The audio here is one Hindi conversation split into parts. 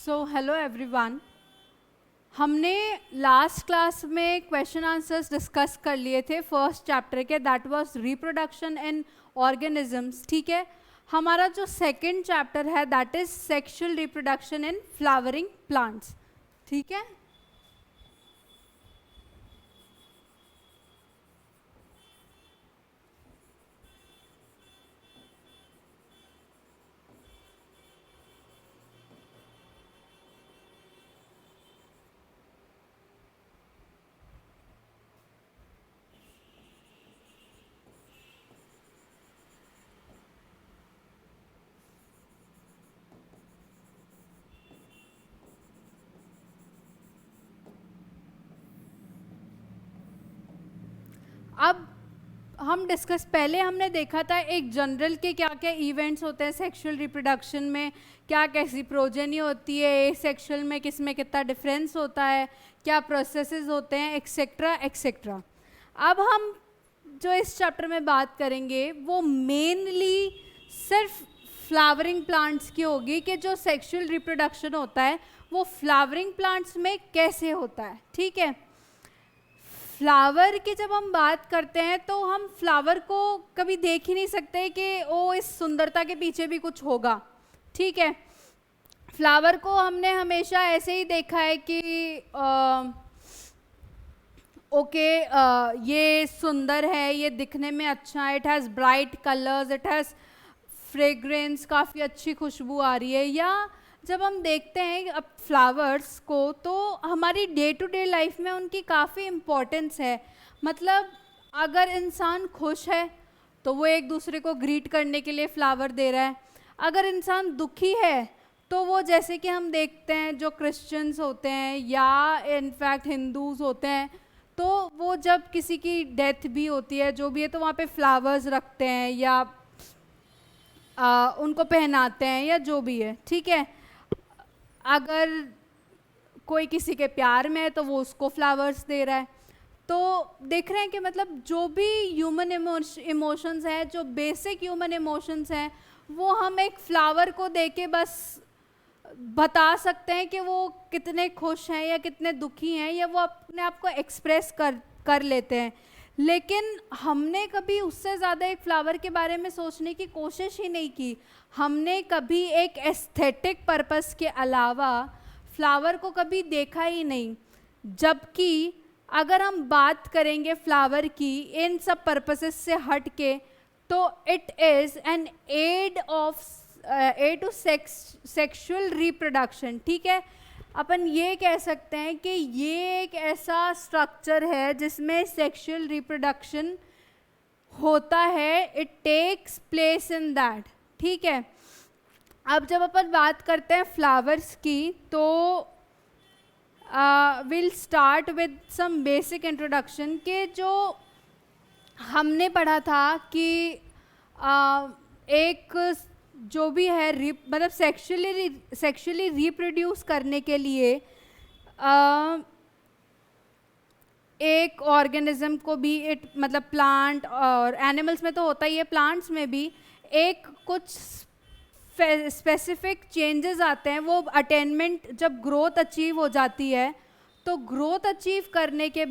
So hello everyone. हमने लास्ट क्लास में क्वेश्चन आंसर्स डिस्कस कर लिए थे फर्स्ट चैप्टर के, that was reproduction in organisms. ठीक है, हमारा जो सेकंड चैप्टर है that is sexual reproduction in flowering plants. ठीक है, अब हम डिस्कस पहले हमने देखा था एक जनरल के क्या क्या इवेंट्स होते हैं सेक्सुअल रिप्रोडक्शन में, क्या कैसी प्रोजेनी होती है, सेक्सुअल में किस में कितना डिफरेंस होता है, क्या प्रोसेसेस होते हैं, एक्सेट्रा एक्सेट्रा। अब हम जो इस चैप्टर में बात करेंगे वो मेनली सिर्फ फ्लावरिंग प्लांट्स की होगी कि जो सेक्सुअल रिप्रोडक्शन होता है वो फ्लावरिंग प्लांट्स में कैसे होता है। ठीक है, फ्लावर की जब हम बात करते हैं तो हम फ्लावर को कभी देख ही नहीं सकते कि ओ इस सुंदरता के पीछे भी कुछ होगा। ठीक है, फ्लावर को हमने हमेशा ऐसे ही देखा है कि ये सुंदर है, ये दिखने में अच्छा है, it has bright colours, it has fragrance, काफ़ी अच्छी खुशबू आ रही है। या जब हम देखते हैं अब फ्लावर्स को तो हमारी डे टू डे लाइफ में उनकी काफ़ी इम्पोर्टेंस है। मतलब अगर इंसान खुश है तो वो एक दूसरे को ग्रीट करने के लिए फ्लावर दे रहा है, अगर इंसान दुखी है तो वो जैसे कि हम देखते हैं जो क्रिश्चियंस होते हैं या इनफैक्ट हिंदूज होते हैं तो वो जब किसी की डेथ भी होती है जो भी है तो वहाँ पे फ्लावर्स रखते हैं या उनको पहनाते हैं या जो भी है। ठीक है, अगर कोई किसी के प्यार में है तो वो उसको फ्लावर्स दे रहा है। तो देख रहे हैं कि मतलब जो भी ह्यूमन इमोशंस हैं, जो बेसिक ह्यूमन इमोशंस हैं, वो हम एक फ्लावर को देके बस बता सकते हैं कि वो कितने खुश हैं या कितने दुखी हैं, या वो अपने आप को एक्सप्रेस कर लेते हैं। लेकिन हमने कभी उससे ज़्यादा एक फ्लावर के बारे में सोचने की कोशिश ही नहीं की। हमने कभी एक एस्थेटिक पर्पस के अलावा फ्लावर को कभी देखा ही नहीं। जबकि अगर हम बात करेंगे फ्लावर की इन सब पर्पसेस से हट के तो it is an aid to sexual reproduction. ठीक है, अपन ये कह सकते हैं कि ये एक ऐसा स्ट्रक्चर है जिसमें सेक्सुअल रिप्रोडक्शन होता है, it takes place in that. ठीक है, अब जब अपन बात करते हैं फ्लावर्स की तो will start with some basic introduction के जो हमने पढ़ा था कि एक जो भी है मतलब सेक्सुअली रिप्रोड्यूस करने के लिए एक ऑर्गेनिज्म को भी मतलब प्लांट और एनिमल्स में तो होता ही है, प्लांट्स में भी एक कुछ स्पेसिफिक चेंजेस आते हैं। वो अटेनमेंट जब ग्रोथ अचीव हो जाती है तो ग्रोथ अचीव करने के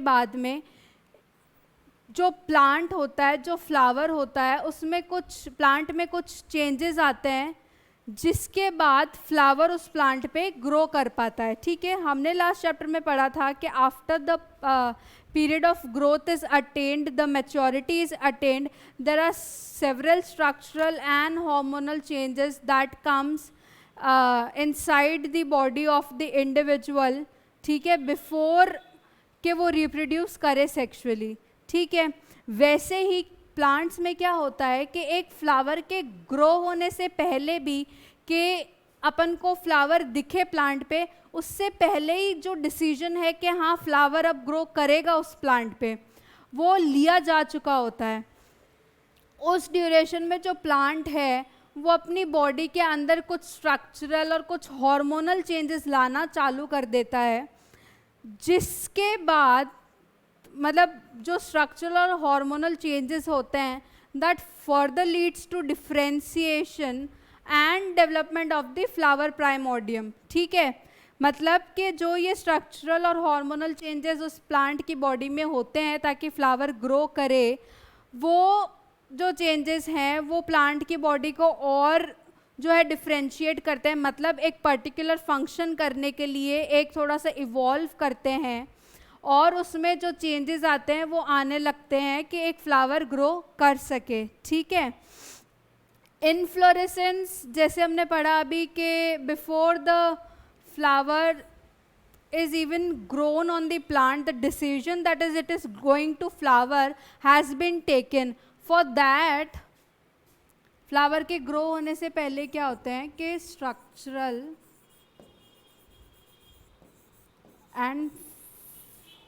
बाद में जो प्लांट होता है, जो फ्लावर होता है, उसमें कुछ प्लांट में कुछ चेंजेस आते हैं जिसके बाद फ्लावर उस प्लांट पे ग्रो कर पाता है। ठीक है, हमने लास्ट चैप्टर में पढ़ा था कि after the period of growth is attained, the maturity is attained, there are several structural and hormonal changes that comes inside the body of the individual. ठीक है, बिफोर के वो रिप्रोड्यूस करे सेक्सुअली। ठीक है, वैसे ही प्लांट्स में क्या होता है कि एक फ्लावर के ग्रो होने से पहले भी कि अपन को फ्लावर दिखे प्लांट पे, उससे पहले ही जो डिसीजन है कि हाँ फ्लावर अब ग्रो करेगा उस प्लांट पे, वो लिया जा चुका होता है। उस ड्यूरेशन में जो प्लांट है वो अपनी बॉडी के अंदर कुछ स्ट्रक्चरल और कुछ हार्मोनल चेंजेस लाना चालू कर देता है, जिसके बाद मतलब जो स्ट्रक्चरल और हार्मोनल चेंजेस होते हैं that further leads to differentiation and development of the flower primordium. ठीक है, मतलब कि जो ये स्ट्रक्चरल और हार्मोनल चेंजेस उस प्लांट की बॉडी में होते हैं ताकि फ्लावर ग्रो करे, वो जो चेंजेस हैं वो प्लांट की बॉडी को और जो है डिफ्रेंशिएट करते हैं, मतलब एक पर्टिकुलर फंक्शन करने के लिए एक थोड़ा सा इवॉल्व करते हैं और उसमें जो चेंजेस आते हैं वो आने लगते हैं कि एक फ्लावर ग्रो कर सके. ठीक है, इनफ्लोरेसेंस जैसे हमने पढ़ा अभी कि before the flower is even grown on the plant, the decision that is it is going to flower has been taken. For that, flower के ग्रो होने से पहले क्या होते हैं कि स्ट्रक्चरल एंड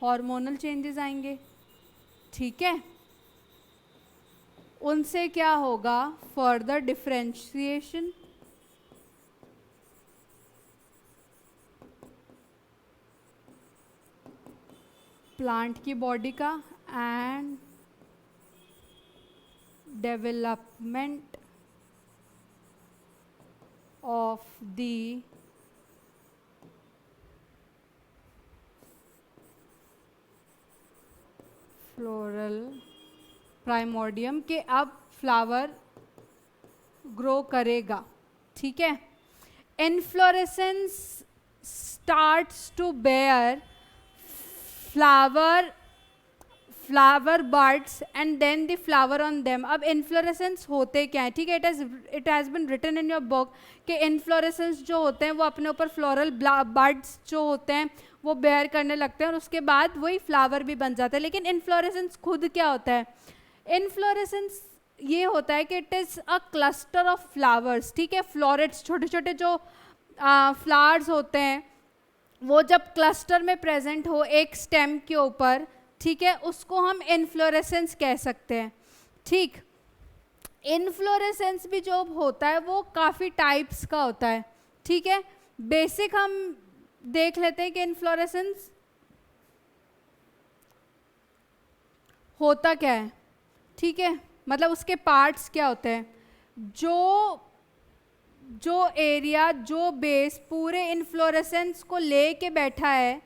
हार्मोनल चेंजेस आएंगे. ठीक है, उनसे क्या होगा, फर्दर डिफरेंशिएशन, प्लांट की बॉडी का end development of the floral primordium के अब फ्लावर ग्रो करेगा. ठीक है, inflorescence starts to bear flower buds and then the flower on them. अब इन्फ्लोरेसेंस होते क्या है, ठीक है, it has been written in your book कि इन्फ्लोरेसेंस जो होते हैं वो अपने ऊपर फ्लोरल बर्ड्स जो होते हैं वो बेयर करने लगते हैं और उसके बाद वही फ्लावर भी बन जाता है. लेकिन इन्फ्लोरेसेंस खुद क्या होता है, इन्फ्लोरेसेंस ये होता है कि it is a cluster of flowers. ठीक है, फ्लोरेट्स छोटे छोटे जो फ्लावर्स होते हैं वो जब क्लस्टर में प्रेजेंट हो एक स्टेम के ऊपर, ठीक है, उसको हम इन्फ्लोरेसेंस कह सकते हैं. ठीक, इन्फ्लोरेसेंस भी जो होता है वो काफ़ी टाइप्स का होता है. ठीक है, बेसिक हम देख लेते हैं कि इन्फ्लोरेसेंस होता क्या है. ठीक है, मतलब उसके पार्ट्स क्या होते हैं. जो एरिया, जो बेस पूरे इन्फ्लोरेसेंस को लेके बैठा है,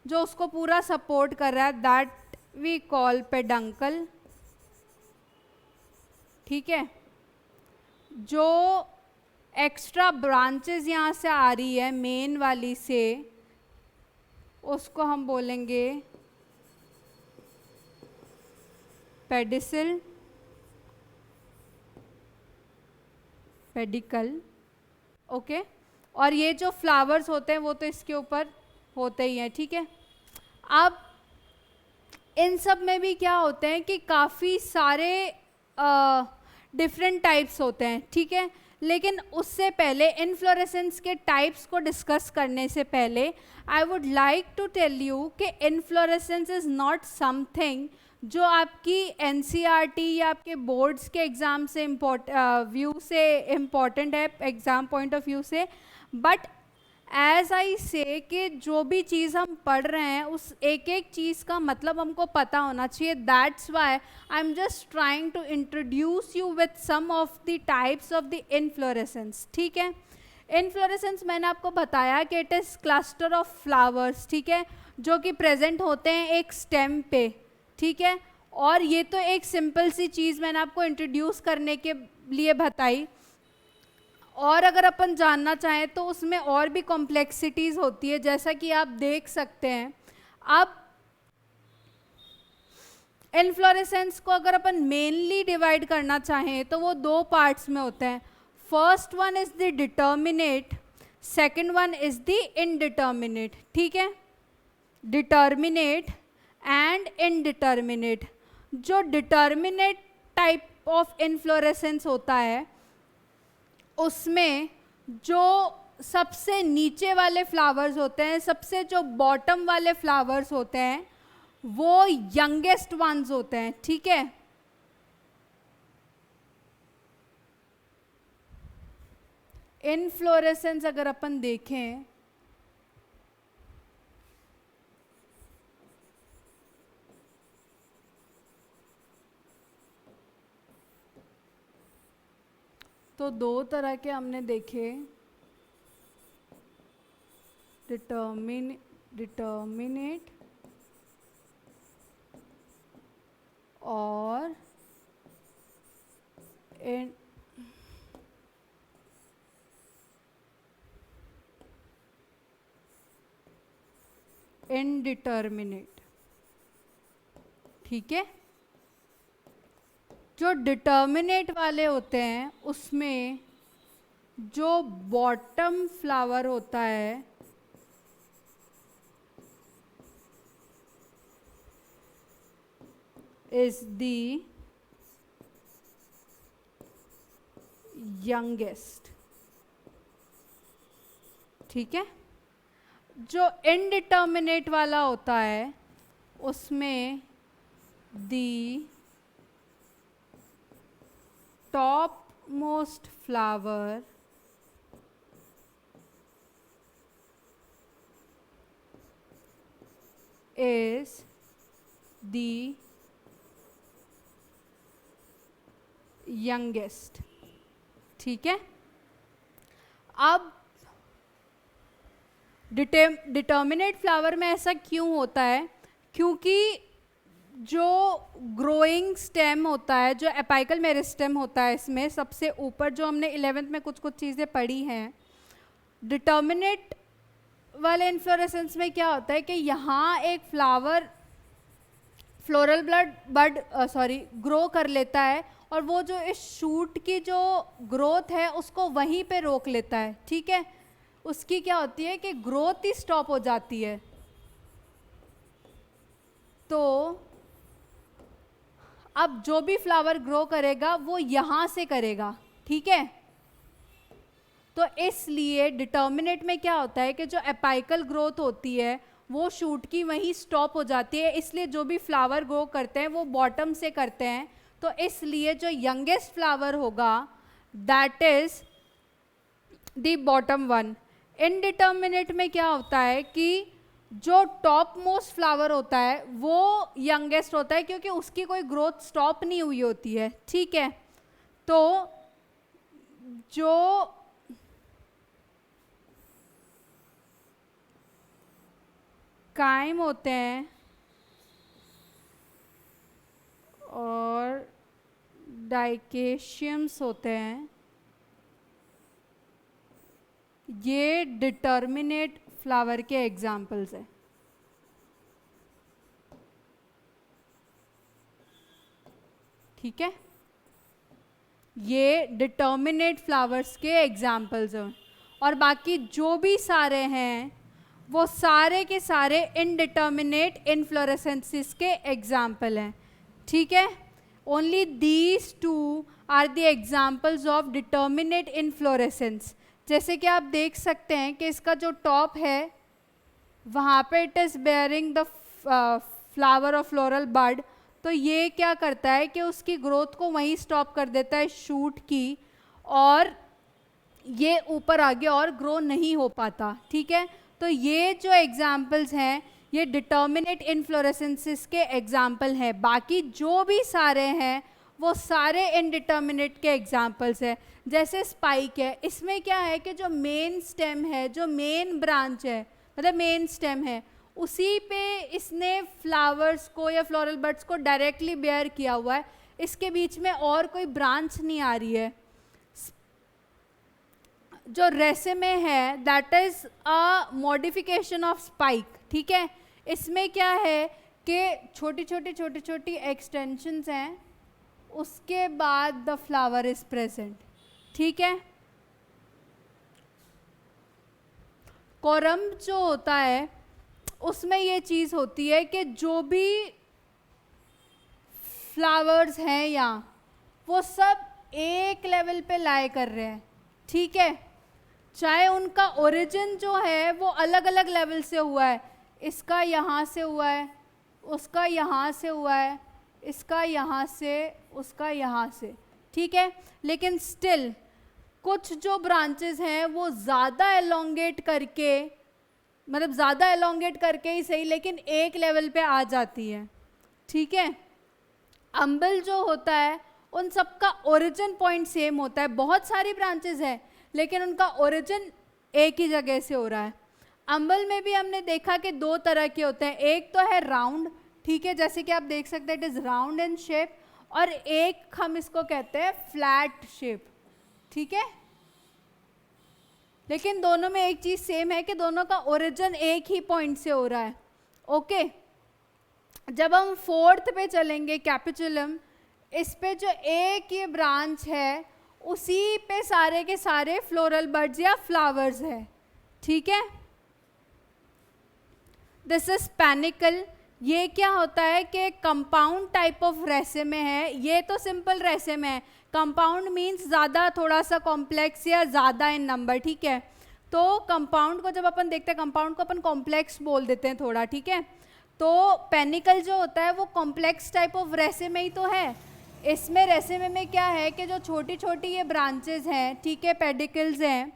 जो उसको पूरा सपोर्ट कर रहा है, दैट वी कॉल पेडंकल. ठीक है, जो एक्स्ट्रा ब्रांचेस यहाँ से आ रही है मेन वाली से, उसको हम बोलेंगे पेडिसल, पेडिकल. ओके, और ये जो फ्लावर्स होते हैं वो तो इसके ऊपर होते ही हैं. ठीक है, अब इन सब में भी क्या होते हैं कि काफ़ी सारे डिफरेंट टाइप्स होते हैं. ठीक है, लेकिन उससे पहले इन्फ्लोरेसेंस के टाइप्स को डिस्कस करने से पहले I would like to tell you कि इन्फ्लोरेसेंस इज़ नॉट समथिंग जो आपकी एनसीईआरटी या आपके बोर्ड्स के एग्ज़ाम से व्यू से इम्पॉर्टेंट है, एग्ज़ाम पॉइंट ऑफ व्यू से. बट एज आई से कि जो भी चीज़ हम पढ़ रहे हैं उस एक एक चीज़ का मतलब हमको पता होना चाहिए. That's why I am just trying to introduce you with some of the types of the inflorescence. ठीक है, इन्फ्लोरेसेंस मैंने आपको बताया कि it is cluster of flowers. ठीक है, जो कि प्रेजेंट होते हैं एक स्टेम पे. ठीक है, और ये तो एक सिंपल सी चीज़ मैंने आपको इंट्रोड्यूस करने के लिए बताई, और अगर अपन जानना चाहें तो उसमें और भी कॉम्प्लेक्सिटीज़ होती है, जैसा कि आप देख सकते हैं. अब इन्फ्लोरेसेंस को अगर अपन मेनली डिवाइड करना चाहें तो वो दो पार्ट्स में होते हैं. First one is the determinate, second one is the indeterminate. ठीक है, डिटर्मिनेट एंड इनडिटर्मिनेट. जो डिटर्मिनेट टाइप ऑफ इन्फ्लोरेसेंस होता है उसमें जो सबसे नीचे वाले फ्लावर्स होते हैं, सबसे जो बॉटम वाले फ्लावर्स होते हैं वो यंगेस्ट वंस होते हैं. ठीक है, इन्फ्लोरेसेंस अगर अपन देखें तो दो तरह के हमने देखे, डिटर्मिनेट और इनडिटर्मिनेट। ठीक है, जो डिटर्मिनेट वाले होते हैं उसमें जो बॉटम फ्लावर होता है इज द यंगेस्ट। ठीक है, जो इनडिटर्मिनेट वाला होता है उसमें the top most flower is the youngest। ठीक है, अब डिटर्मिनेट फ्लावर में ऐसा क्यों होता है? क्योंकि जो ग्रोइंग स्टेम होता है, जो एपाइकल मेरिस्टेम होता है, इसमें सबसे ऊपर जो हमने 11th में कुछ कुछ चीज़ें पढ़ी हैं, डिटर्मिनेट वाले इन्फ्लोरेसेंस में क्या होता है कि यहाँ एक फ्लोरल बड ग्रो कर लेता है और वो जो इस शूट की जो ग्रोथ है उसको वहीं पे रोक लेता है। ठीक है, उसकी क्या होती है कि ग्रोथ ही स्टॉप हो जाती है। तो अब जो भी फ्लावर ग्रो करेगा वो यहाँ से करेगा। ठीक है, तो इसलिए डिटर्मिनेट में क्या होता है कि जो एपाइकल ग्रोथ होती है वो शूट की वहीं स्टॉप हो जाती है, इसलिए जो भी फ्लावर ग्रो करते हैं वो बॉटम से करते हैं। तो इसलिए जो यंगेस्ट फ्लावर होगा that is the bottom one. Indeterminate में क्या होता है कि जो टॉप मोस्ट फ्लावर होता है वो यंगेस्ट होता है क्योंकि उसकी कोई ग्रोथ स्टॉप नहीं हुई होती है। ठीक है, तो जो कायम होते हैं और डाइकेशियम्स होते हैं, ये डिटर्मिनेट फ्लावर के एग्जाम्पल्स हैं। ठीक है, ये डिटर्मिनेट फ्लावर्स के एग्जाम्पल्स हैं और बाकी जो भी सारे हैं वो सारे के सारे इनडिटर्मिनेट इनफ्लोरेसेंसेस के एग्जाम्पल हैं। ठीक है, only these two are the examples of determinate inflorescence. जैसे कि आप देख सकते हैं कि इसका जो टॉप है वहाँ पे it is bearing the flower of floral bud, तो ये क्या करता है कि उसकी ग्रोथ को वहीं स्टॉप कर देता है शूट की, और ये ऊपर आगे और ग्रो नहीं हो पाता। ठीक है, तो ये जो एग्जाम्पल्स हैं ये डिटर्मिनेट इनफ्लोरेसेंसेस के एग्जाम्पल हैं। बाकी जो भी सारे हैं वो सारे इनडिटर्मिनेट के एग्जाम्पल्स हैं। जैसे स्पाइक है, इसमें क्या है कि जो मेन स्टेम है, जो मेन ब्रांच है, मतलब मेन स्टेम है, उसी पे इसने फ्लावर्स को या फ्लोरल बड्स को डायरेक्टली बेयर किया हुआ है, इसके बीच में और कोई ब्रांच नहीं आ रही है। जो रेसेमे है that is a modification of spike. ठीक है, इसमें क्या है कि छोटी छोटी एक्सटेंशंस हैं, उसके बाद द फ्लावर इज प्रेजेंट। ठीक है, कोरम्ब जो होता है उसमें ये चीज़ होती है कि जो भी फ्लावर्स हैं यहाँ वो सब एक लेवल पे लाई कर रहे हैं। ठीक है, चाहे उनका ओरिजिन जो है वो अलग अलग लेवल से हुआ है, इसका यहाँ से हुआ है, उसका यहाँ से हुआ है, इसका यहाँ से, उसका यहाँ से। ठीक है, लेकिन स्टिल कुछ जो ब्रांचेस हैं वो ज़्यादा एलोंगेट करके, मतलब ज़्यादा एलोंगेट करके ही सही, लेकिन एक लेवल पे आ जाती है। ठीक है, अम्बल जो होता है उन सब का ओरिजिन पॉइंट सेम होता है, बहुत सारी ब्रांचेस है लेकिन उनका ओरिजिन एक ही जगह से हो रहा है। अम्बल में भी हमने देखा कि दो तरह के होते हैं, एक तो है राउंड, ठीक है, जैसे कि आप देख सकते हैं it is round in shape, और एक हम इसको कहते हैं फ्लैट शेप, ठीक है। लेकिन दोनों में एक चीज सेम है कि दोनों का ओरिजिन एक ही पॉइंट से हो रहा है। ओके, जब हम फोर्थ पे चलेंगे कैपिचुलम, इस पे जो एक ये ब्रांच है उसी पे सारे के सारे फ्लोरल बड्स या फ्लावर्स है, ठीक है। This is panicle. ये क्या होता है कि कंपाउंड टाइप ऑफ रेसेमे है, ये तो सिंपल रेसेमे है, कंपाउंड मीन्स ज़्यादा थोड़ा सा कॉम्प्लेक्स या ज़्यादा इन नंबर, ठीक है। तो कंपाउंड को जब अपन देखते हैं, कंपाउंड को अपन कॉम्प्लेक्स बोल देते हैं थोड़ा, ठीक है। तो पेनिकल जो होता है वो कॉम्प्लेक्स टाइप ऑफ रेसेमे ही तो है। इसमें रेसेमे में क्या है कि जो छोटी छोटी ये ब्रांचेज हैं, ठीक है, पेडिकल्स हैं,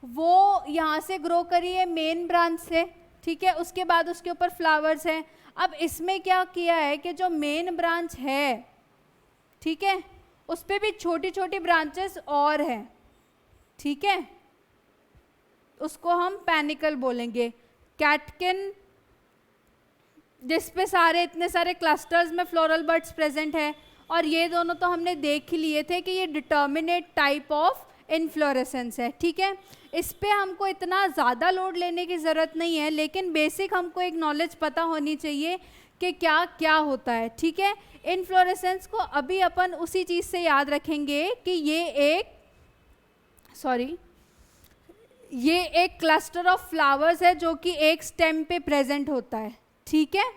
वो यहाँ से ग्रो करी है मेन ब्रांच से, ठीक है, उसके बाद उसके ऊपर फ्लावर्स हैं। अब इसमें क्या किया है कि जो मेन ब्रांच है, ठीक है, उस पर भी छोटी छोटी ब्रांचेस और हैं, ठीक है, उसको हम पेनिकल बोलेंगे। कैटकिन, जिस पे सारे इतने सारे क्लस्टर्स में फ्लोरल बड्स प्रेजेंट है, और ये दोनों तो हमने देख ही लिए थे कि ये डिटर्मिनेट टाइप ऑफ इन्फ्लोरेसेंस है, ठीक है। इस पे हमको इतना ज़्यादा लोड लेने की ज़रूरत नहीं है, लेकिन बेसिक हमको एक नॉलेज पता होनी चाहिए कि क्या क्या होता है, ठीक है। इन्फ्लोरेसेंस को अभी अपन उसी चीज़ से याद रखेंगे कि ये एक क्लस्टर ऑफ फ्लावर्स है जो कि एक स्टेम पे प्रेजेंट होता है, ठीक है।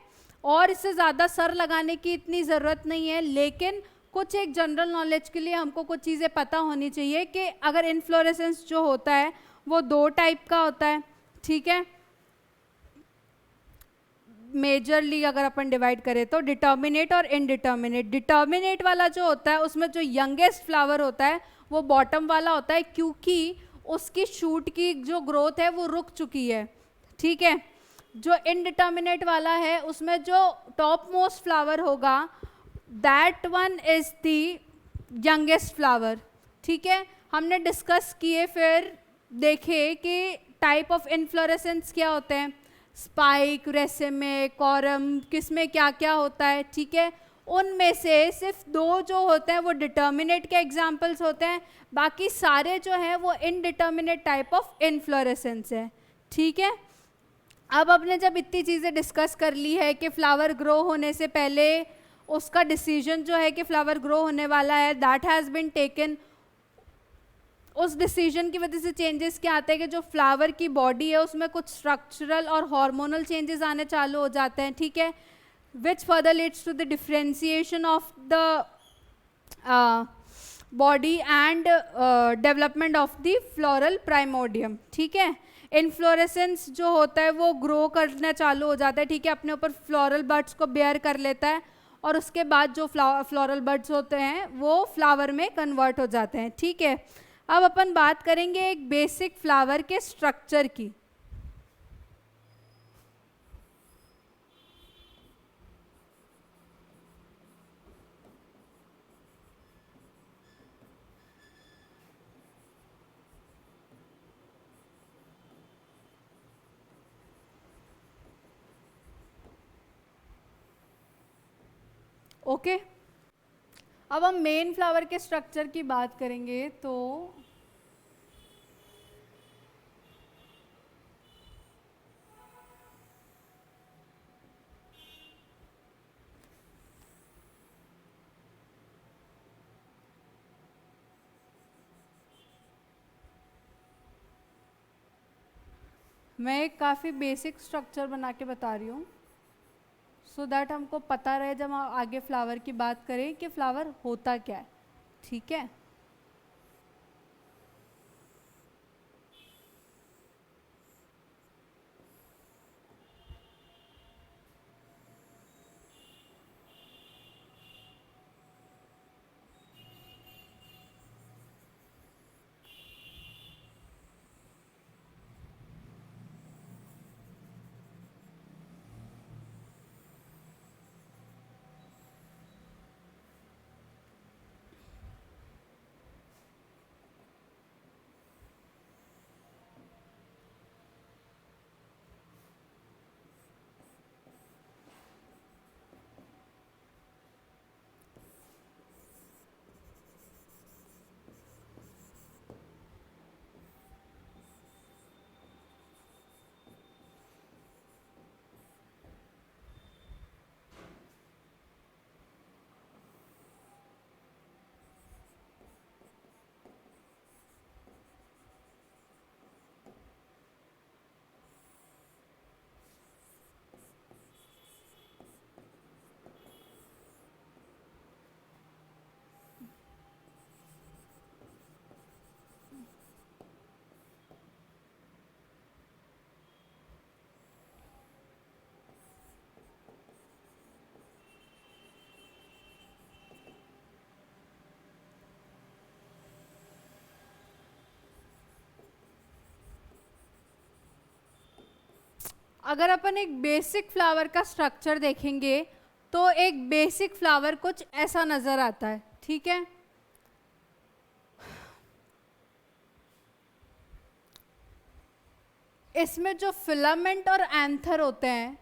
और इससे ज़्यादा सर लगाने की इतनी ज़रूरत नहीं है, लेकिन कुछ एक जनरल नॉलेज के लिए हमको कुछ चीज़ें पता होनी चाहिए कि अगर इन्फ्लोरेसेंस जो होता है वो दो टाइप का होता है, ठीक है। मेजरली अगर अपन डिवाइड करें तो डिटर्मिनेट और इनडिटर्मिनेट। डिटर्मिनेट वाला जो होता है उसमें जो यंगेस्ट फ्लावर होता है वो बॉटम वाला होता है, क्योंकि उसकी शूट की जो ग्रोथ है वो रुक चुकी है, ठीक है। जो इनडिटर्मिनेट वाला है उसमें जो टॉप मोस्ट फ्लावर होगा that one is the youngest flower, ठीक है। हमने डिस्कस किए, फिर देखे कि टाइप ऑफ इन्फ्लोरेसेंस क्या होते हैं, स्पाइक, रेसेमे, कॉरम, किस में क्या क्या होता है, ठीक है। उनमें से सिर्फ दो जो होते हैं वो डिटर्मिनेट के एग्जाम्पल्स होते हैं, बाकी सारे जो हैं वो इनडिटर्मिनेट टाइप ऑफ इन्फ्लोरेसेंस है, ठीक है। अब आपने जब इतनी चीज़ें डिस्कस कर ली है कि फ्लावर ग्रो होने से पहले उसका डिसीजन जो है कि फ्लावर ग्रो होने वाला है दैट हैज़ बिन टेकन, उस डिसीजन की वजह से चेंजेस क्या आते हैं कि जो फ्लावर की बॉडी है उसमें कुछ स्ट्रक्चरल और हार्मोनल चेंजेस आने चालू हो जाते हैं, ठीक है, which further leads to the differentiation of the body and development of the floral primordium, ठीक है। इन्फ्लोरेसेंस जो होता है वो ग्रो करना चालू हो जाता है, ठीक है, अपने ऊपर फ्लोरल बड्स को बेयर कर लेता है, और उसके बाद जो फ्लोरल बड्स होते हैं वो फ्लावर में कन्वर्ट हो जाते हैं, ठीक है। अब अपन बात करेंगे एक बेसिक फ्लावर के स्ट्रक्चर की। ओके, अब हम मेन फ्लावर के स्ट्रक्चर की बात करेंगे तो मैं एक काफ़ी बेसिक स्ट्रक्चर बना के बता रही हूँ सो दैट हमको पता रहे जब हम आगे फ्लावर की बात करें कि फ्लावर होता क्या है, ठीक है। अगर अपन एक बेसिक फ्लावर का स्ट्रक्चर देखेंगे तो एक बेसिक फ्लावर कुछ ऐसा नजर आता है, ठीक है। इसमें जो फिलामेंट और एंथर होते हैं,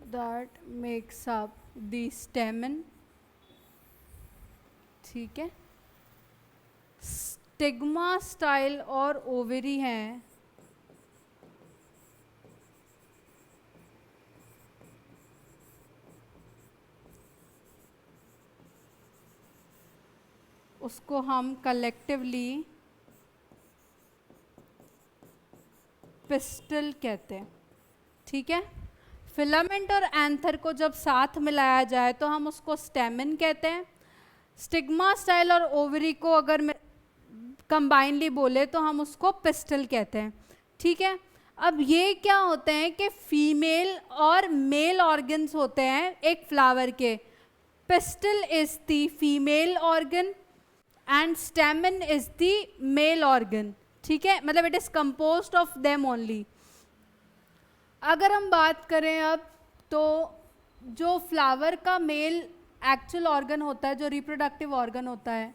दैट मेक्स अप द स्टेमन, ठीक है। स्टिग्मा स्टाइल और ओवेरी हैं, उसको हम कलेक्टिवली पिस्टल कहते हैं, ठीक है। फिलामेंट और एंथर को जब साथ मिलाया जाए तो हम उसको स्टेमन कहते हैं। स्टिग्मा स्टाइल और ओवरी को अगर कंबाइनली बोले तो हम उसको पिस्टल कहते हैं, ठीक है। अब ये क्या होते हैं कि फीमेल और मेल ऑर्गन्स होते हैं एक फ्लावर के। Pistil is the female organ and stamen is the male organ, ठीक है। मतलब it is composed of them only. अगर हम बात करें अब, तो जो फ्लावर का मेल एक्चुअल ऑर्गन होता है, जो रिप्रोडक्टिव ऑर्गन होता है,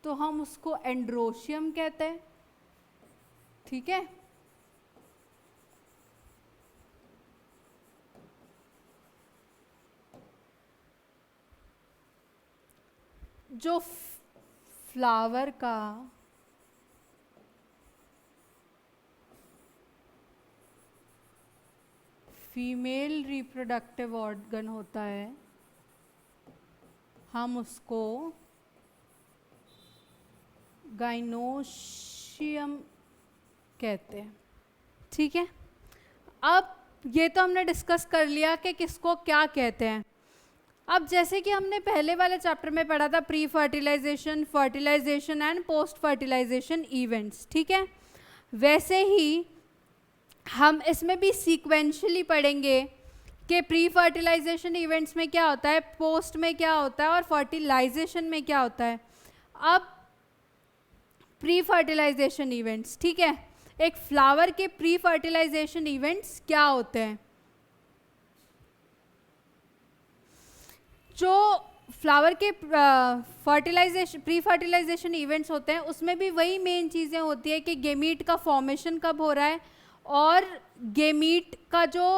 तो हम उसको एंड्रोशियम कहते हैं, ठीक है। जो फ्लावर का फीमेल रिप्रोडक्टिव ऑर्गन होता है, हम उसको गाइनोशियम कहते हैं, ठीक है। अब ये तो हमने डिस्कस कर लिया कि किसको क्या कहते हैं। अब जैसे कि हमने पहले वाले चैप्टर में पढ़ा था pre fertilisation, fertilisation and post fertilisation events, ठीक है। वैसे ही हम इसमें भी सीक्वेंशियली पढ़ेंगे कि प्री फर्टिलाइजेशन इवेंट्स में क्या होता है, पोस्ट में क्या होता है और फर्टिलाइजेशन में क्या होता है। अब प्री फर्टिलाइजेशन इवेंट्स, ठीक है। एक फ्लावर के प्री फर्टिलाइजेशन इवेंट्स क्या होते हैं? जो फ्लावर के फर्टिलाइजेशन प्री फर्टिलाइजेशन इवेंट्स होते हैं उसमें भी वही मेन चीज़ें होती है कि गेमीट का फॉर्मेशन कब हो रहा है और गेमीट का जो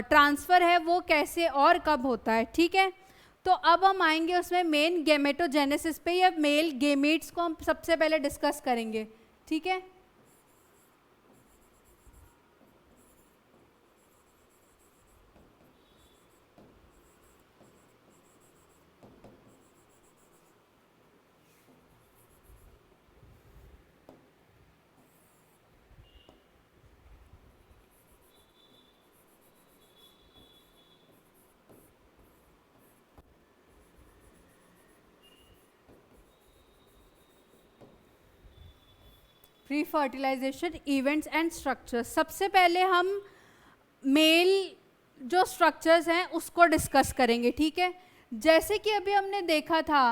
ट्रांसफ़र है वो कैसे और कब होता है, ठीक है। तो अब हम आएंगे उसमें मेन गेमेटोजेनेसिस पे, या मेल गेमीट्स को हम सबसे पहले डिस्कस करेंगे, ठीक है। Pre fertilisation events and structures. सबसे पहले हम मेल जो स्ट्रक्चर्स हैं उसको डिस्कस करेंगे, ठीक है। जैसे कि अभी हमने देखा था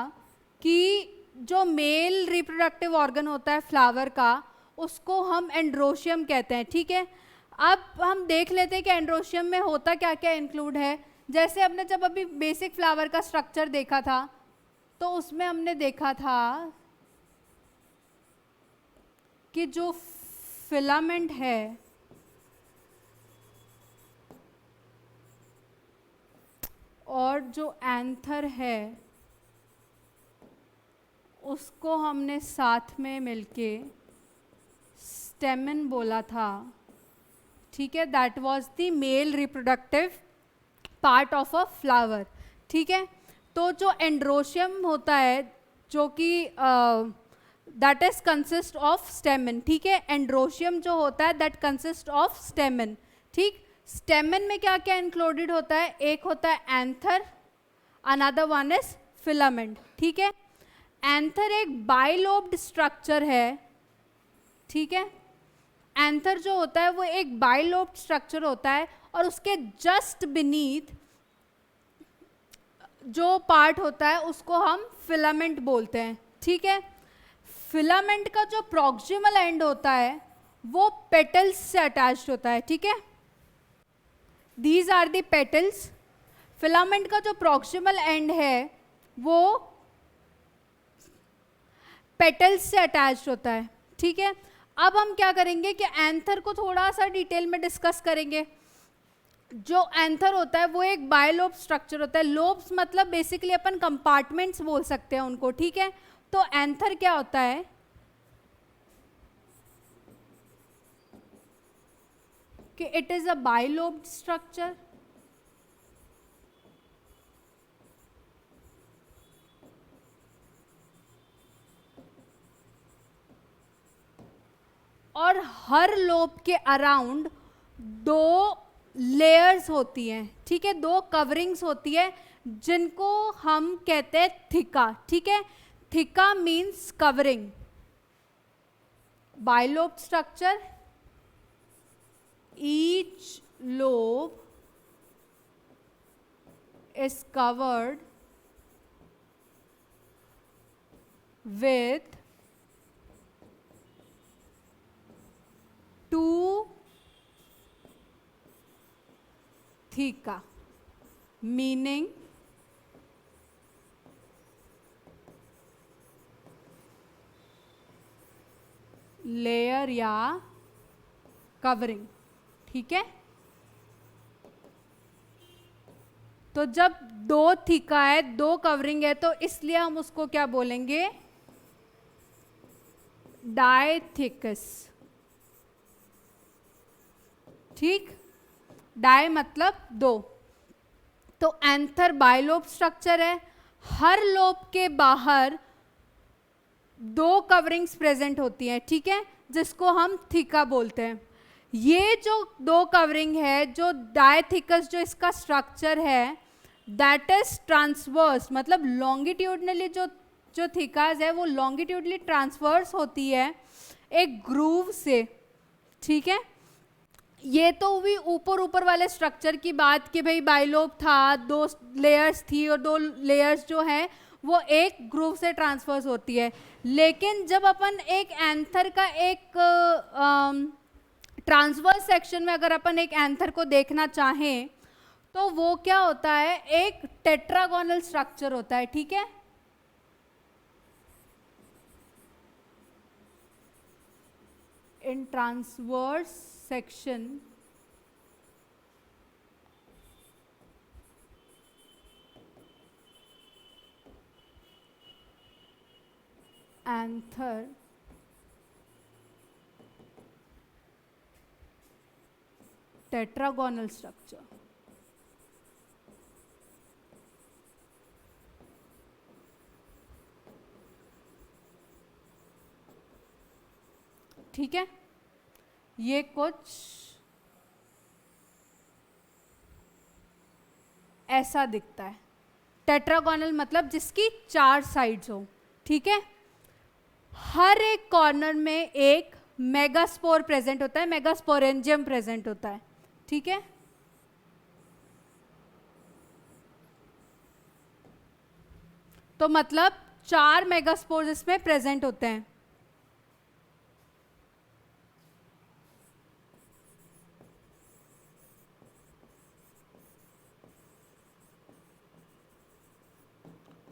कि जो मेल रिप्रोडक्टिव ऑर्गन होता है फ्लावर का उसको हम एंड्रोशियम कहते हैं, ठीक है। अब हम देख लेते हैं कि एंड्रोशियम में होता क्या क्या इंक्लूड है। जैसे हमने जब अभी बेसिक फ्लावर का स्ट्रक्चर देखा था तो उसमें हमने देखा था कि जो फिलामेंट है और जो एंथर है उसको हमने साथ में मिलके स्टेमन बोला था, ठीक है। That was the male reproductive part of a flower, ठीक है। तो जो एंड्रोशियम होता है जो कि दैट इज कंसिस्ट ऑफ स्टेमन, ठीक है। एंड्रोशियम जो होता है दैट कंसिस्ट ऑफ स्टेमन, ठीक। स्टेमन में क्या क्या इंक्लूडेड होता है? एक होता है anther, another one is filament, ठीक है। एंथर एक बाइलोब्ड स्ट्रक्चर है, ठीक है। एंथर जो होता है वो एक बाइलोब्ड स्ट्रक्चर होता है, और उसके जस्ट बीनीथ जो पार्ट होता है उसको हम फिलामेंट बोलते हैं, ठीक है। फिलामेंट का जो प्रॉक्सिमल एंड होता है वो पेटल्स से अटैच्ड होता है, ठीक है। These are the petals. Filament का जो प्रॉक्सिमल एंड है वो पेटल्स से अटैच्ड होता है, ठीक है। अब हम क्या करेंगे कि एंथर को थोड़ा सा डिटेल में डिस्कस करेंगे। जो एंथर होता है वो एक बायलोब स्ट्रक्चर होता है। लोब्स मतलब बेसिकली अपन कंपार्टमेंट्स बोल सकते हैं उनको, ठीक है। तो एंथर क्या होता है कि it is a bilobed structure, और हर लोब के अराउंड 2 लेयर्स होती हैं, ठीक है, 2 कवरिंग्स होती है जिनको हम कहते हैं थिका, ठीक है। Theca means covering. Bilobe structure, each lobe is covered with 2 theca, meaning layer या कवरिंग, ठीक है। तो जब 2 थीका है, 2 कवरिंग है, तो इसलिए हम उसको क्या बोलेंगे, डायथिकस, ठीक। डाय मतलब 2। तो एंथर बायलोब स्ट्रक्चर है, हर लोब के बाहर 2 कवरिंग्स प्रेजेंट होती हैं, ठीक है, जिसको हम थीका बोलते हैं। ये जो 2 कवरिंग है, जो डायथिकस जो इसका स्ट्रक्चर है, दैट इज ट्रांसवर्स, मतलब लॉन्गिट्यूडनली जो थीकाज है वो लॉन्गिट्यूडनली ट्रांसवर्स होती है एक ग्रूव से, ठीक है। ये तो हुई ऊपर वाले स्ट्रक्चर की बात कि भाई बाइलोब था, 2 लेयर्स थी, और 2 लेयर्स जो हैं वो एक ग्रूव से ट्रांसफर्स होती है। लेकिन जब अपन एक एंथर का एक ट्रांसवर्स सेक्शन में अगर अपन एक एंथर को देखना चाहें तो वो क्या होता है, एक टेट्रागोनल स्ट्रक्चर होता है, ठीक है। In transverse section anther tetragonal structure, ठीक है। ये कुछ ऐसा दिखता है। टेट्रागोनल मतलब जिसकी 4 साइड्स हो, ठीक है। हर एक कॉर्नर में एक मेगास्पोर प्रेजेंट होता है, मेगास्पोरेंजियम प्रेजेंट होता है, ठीक है। तो मतलब 4 मेगास्पोर्स इसमें प्रेजेंट होते हैं।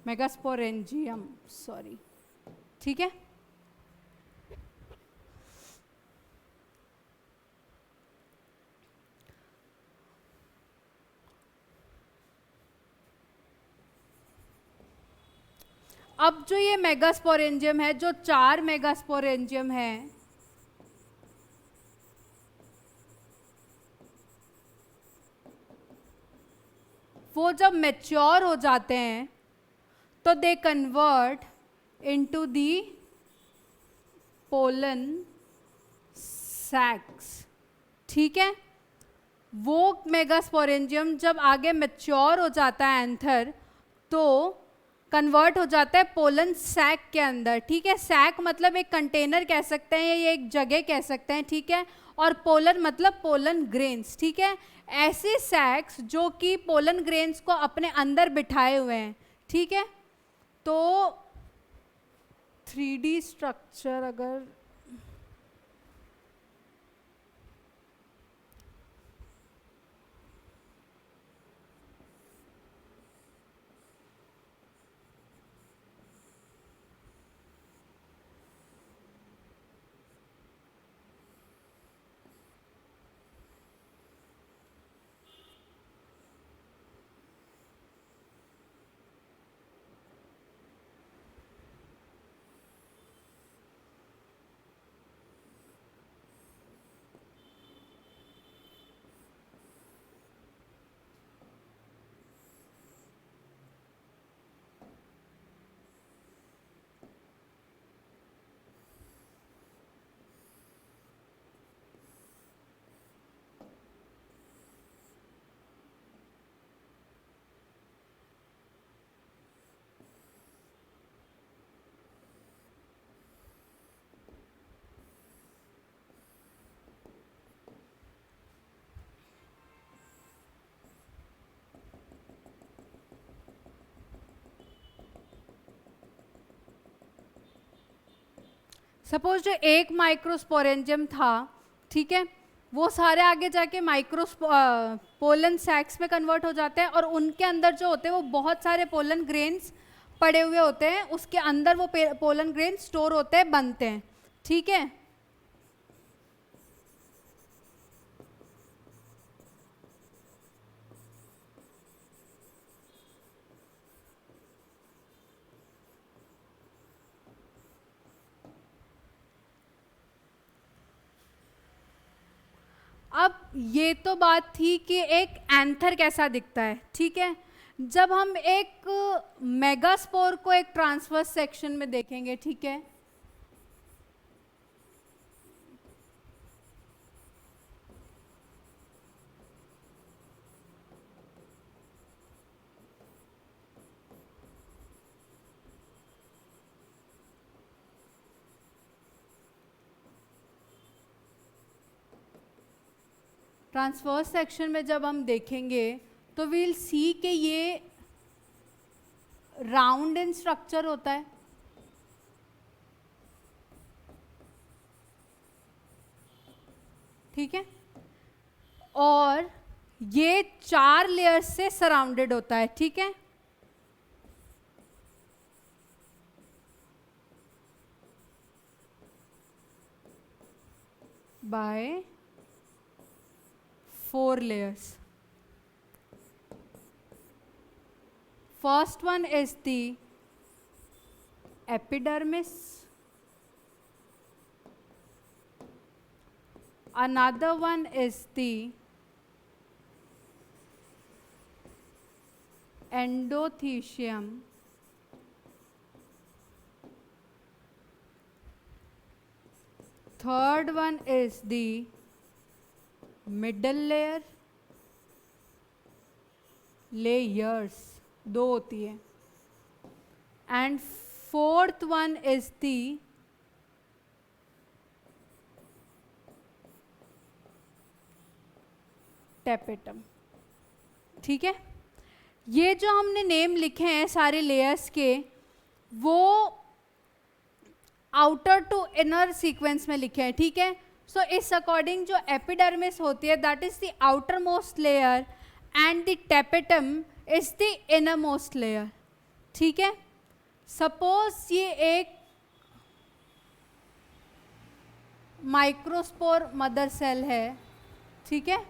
मेगास्पोरेंजियम, सॉरी, ठीक है। अब जो ये मेगास्पोरेंजियम है, जो 4 मेगास्पोरेंजियम है, वो जब मैच्योर हो जाते हैं तो they convert into the pollen sacs, ठीक है। वो मेगास्पोरेंजियम जब आगे मैच्योर हो जाता है एंथर, तो कन्वर्ट हो जाता है पोलन सैक के अंदर, ठीक है। सैक मतलब एक कंटेनर कह सकते हैं या ये एक जगह कह सकते हैं, ठीक है। और पोलन मतलब पोलन ग्रेन्स, ठीक है। ऐसे सैक्स जो कि पोलन ग्रेन्स को अपने अंदर बिठाए हुए हैं, ठीक है। तो 3D स्ट्रक्चर अगर सपोज जो एक माइक्रोस्पोरेंजियम था, ठीक है, वो सारे आगे जाके पोलन सैक्स में कन्वर्ट हो जाते हैं और उनके अंदर जो होते हैं वो बहुत सारे पोलन ग्रेन्स पड़े हुए होते हैं, उसके अंदर वो पोलन ग्रेन स्टोर होते हैं, बनते हैं, ठीक है। अब ये तो बात थी कि एक एंथर कैसा दिखता है, ठीक है। जब हम एक मेगास्पोर को एक ट्रांसवर्स सेक्शन में देखेंगे, ठीक है, ट्रांसवर्स सेक्शन में जब हम देखेंगे तो वील सी कि ये राउंड इन स्ट्रक्चर होता है, ठीक है, और ये 4 लेयर्स से सराउंडेड होता है, ठीक है। By 4 layers. First one is the epidermis, another one is the endothecium, third one is the middle layer, layers 2 होती है, and fourth one is the tapetum, ठीक है। ये जो हमने नेम लिखे हैं सारे लेयर्स के, वो आउटर टू इनर सीक्वेंस में लिखे हैं, ठीक है। सो इस अकॉर्डिंग जो एपिडर्मिस होती है that is the outer most layer and the tapetum is the inner most layer, ठीक है। सपोज ये एक माइक्रोस्पोर मदर सेल है, ठीक है,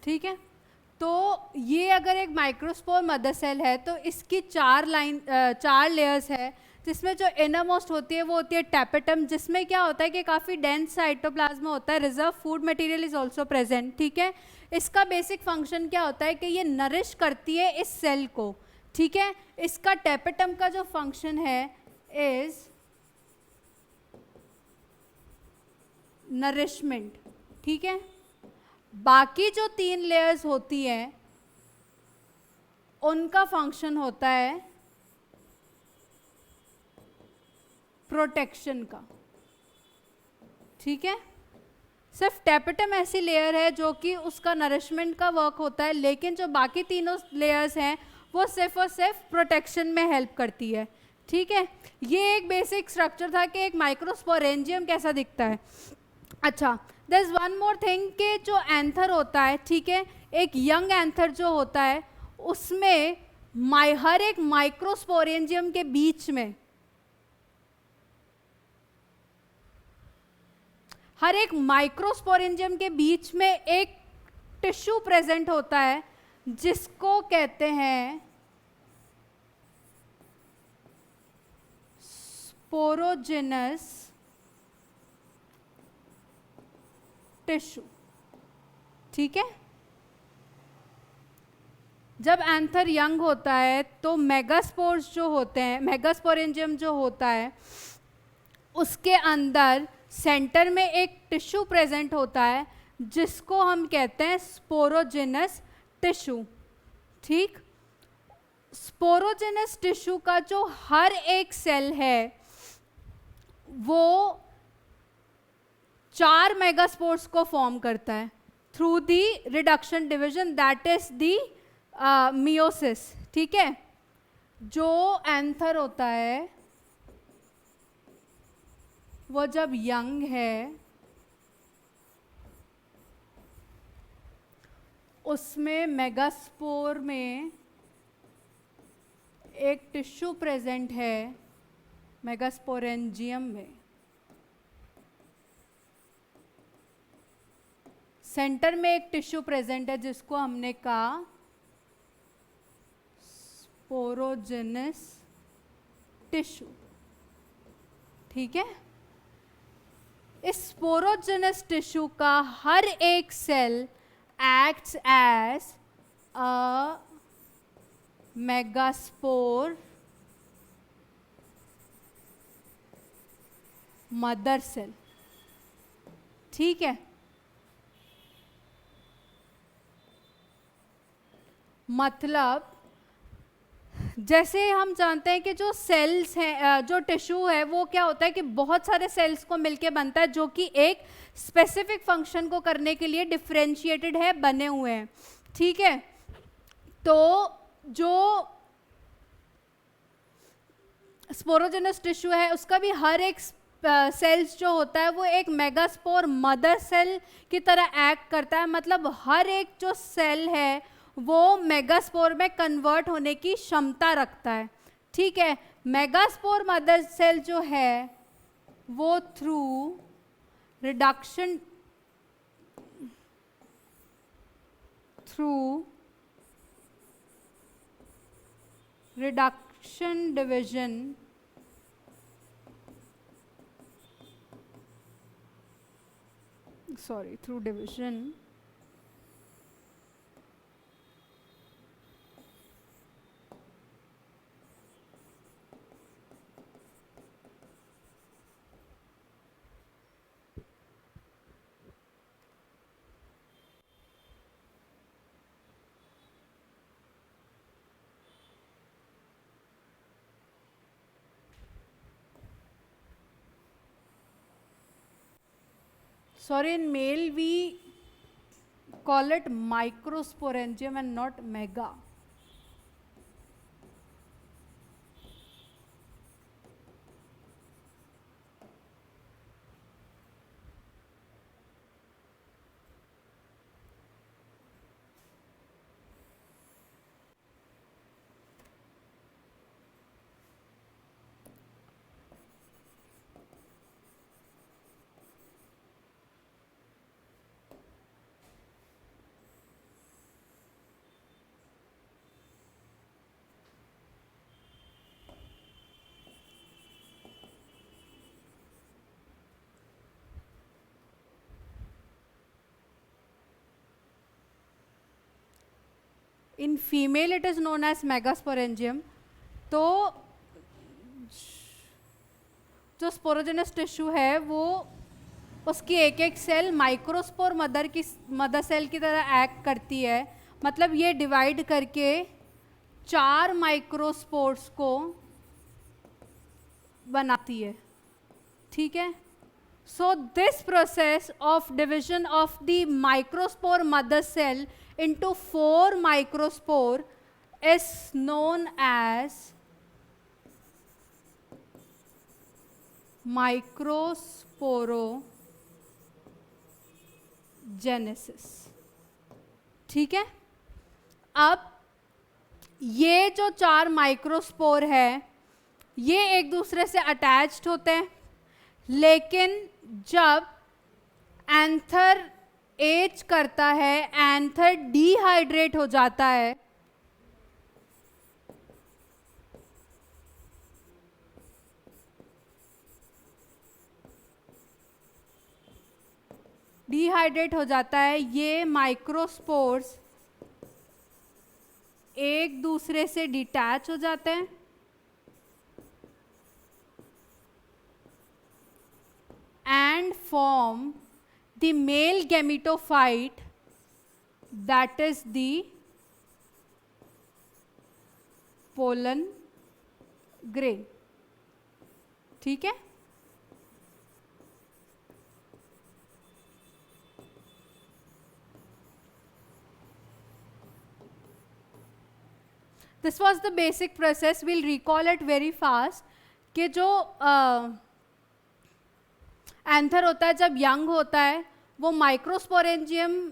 ठीक है, तो ये अगर एक माइक्रोस्पोर मदर सेल है तो इसकी चार लेयर्स है, जिसमें जो इनर मोस्ट होती है वो होती है टैपेटम, जिसमें क्या होता है कि काफ़ी डेंस साइटोप्लाज्म होता है, reserve food material is also present. ठीक है, इसका बेसिक फंक्शन क्या होता है कि ये नरिश करती है इस सेल को। ठीक है, इसका टैपेटम का जो फंक्शन है इज नरिशमेंट। ठीक है, बाकी जो 3 लेयर्स होती हैं उनका फंक्शन होता है प्रोटेक्शन का। ठीक है, सिर्फ टैपेटम ऐसी लेयर है जो कि उसका नरिशमेंट का वर्क होता है, लेकिन जो बाकी तीनों लेयर्स हैं वो सिर्फ और सिर्फ प्रोटेक्शन में हेल्प करती है। ठीक है, ये एक बेसिक स्ट्रक्चर था कि एक माइक्रोस्पोरेंजियम कैसा दिखता है। अच्छा, there is one more thing कि जो एंथर होता है, ठीक है, एक यंग एंथर जो होता है उसमें हर एक माइक्रोस्पोरेंजियम के बीच में एक टिश्यू प्रेजेंट होता है जिसको कहते हैं स्पोरोजेनस टिश्यू। ठीक है, जब एंथर यंग होता है तो मेगास्पोर्स जो होते हैं, मेगास्पोरेंजियम जो होता है उसके अंदर सेंटर में एक टिश्यू प्रेजेंट होता है जिसको हम कहते हैं स्पोरोजेनस टिश्यू। ठीक, स्पोरोजेनस टिश्यू का जो हर एक सेल है वो 4 मेगास्पोर्स को फॉर्म करता है through the reduction division, that is the meiosis. ठीक है, जो एंथर होता है वो जब यंग है उसमें मेगास्पोर में एक टिश्यू प्रेजेंट है मेगास्पोरेंजियम में। सेंटर में एक टिश्यू प्रेजेंट है जिसको हमने कहा स्पोरोजेनस टिश्यू। ठीक है, इस स्पोरोजेनस टिश्यू का हर एक cell acts as a megaspore mother cell. ठीक है, मतलब जैसे हम जानते हैं कि जो सेल्स हैं, जो टिश्यू है वो क्या होता है कि बहुत सारे सेल्स को मिलके बनता है जो कि एक स्पेसिफिक फंक्शन को करने के लिए डिफरेंशिएटेड है, बने हुए हैं। ठीक है, तो जो स्पोरोजेनस टिश्यू है उसका भी हर एक सेल्स जो होता है वो एक मेगास्पोर मदर सेल की तरह एक्ट करता है, मतलब हर एक जो सेल है वो मेगास्पोर में कन्वर्ट होने की क्षमता रखता है। ठीक है, मेगास्पोर मदर सेल जो है वो through reduction division through division in male we call it microsporangium and not mega. In female it is known as megasporangium. तो जो स्पोरोजेनस टिश्यू है वो उसकी एक एक सेल माइक्रोस्पोर मदर सेल की तरह एक्ट करती है। मतलब ये डिवाइड करके 4 माइक्रोस्पोर्स को बनाती है, ठीक है। So this process of division of the microspore mother cell into 4 microspore is known as microsporogenesis, ठीक है। अब ये जो 4 माइक्रोस्पोर है ये एक दूसरे से अटैच्ड होते हैं, लेकिन जब एंथर एज करता है, एंथर डिहाइड्रेट हो जाता है, ये माइक्रोस्पोर्स एक दूसरे से डिटैच हो जाते हैं and form the male gametophyte, that is the pollen grain, ठीक है। This was the basic process. We'll recall it very fast कि जो एंथर होता है जब यंग होता है वो माइक्रोस्पोरेंजियम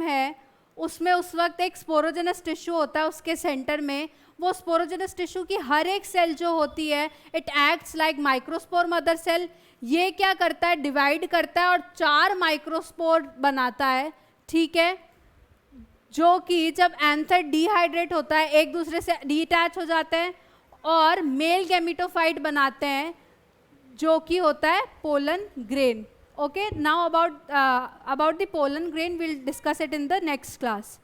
है उसमें उस वक्त एक स्पोरोजेनस टिश्यू होता है उसके सेंटर में। वो स्पोरोजेनस टिश्यू की हर एक सेल जो होती है it acts like microspore mother cell. ये क्या करता है, डिवाइड करता है और 4 माइक्रोस्पोर बनाता है, ठीक है। जो कि जब एंथर डिहाइड्रेट होता है एक दूसरे से डिटैच हो जाते हैं और मेल गैमेटोफाइट बनाते हैं जो कि होता है pollen grain. Okay, now about the pollen grain we'll discuss it in the next class.